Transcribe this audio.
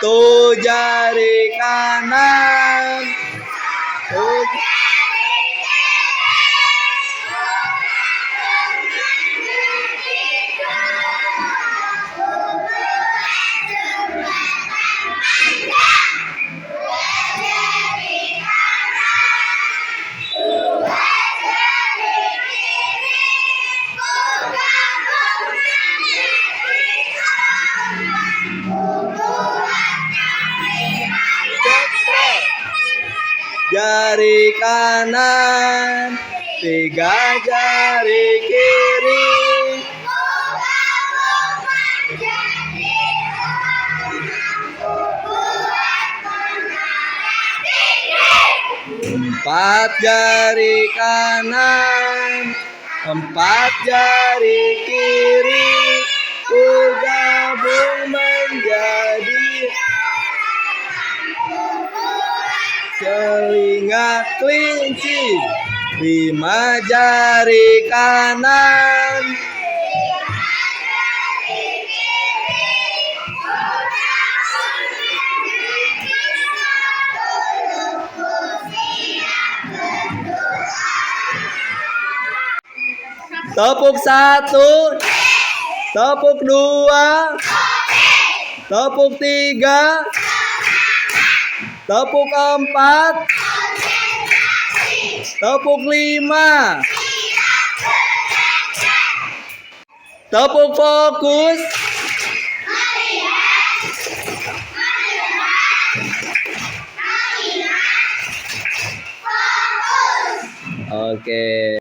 Tuh jari kanan. Tuh. Jari kanan, 3 jari kiri. 4 jari kanan, 4 jari kiri. Ku gabung menjadi telinga kelinci. 5 jari kanan. Tepuk 1, tepuk 2, tepuk 3, tepuk 4, tepuk 5, tepuk fokus. Oke.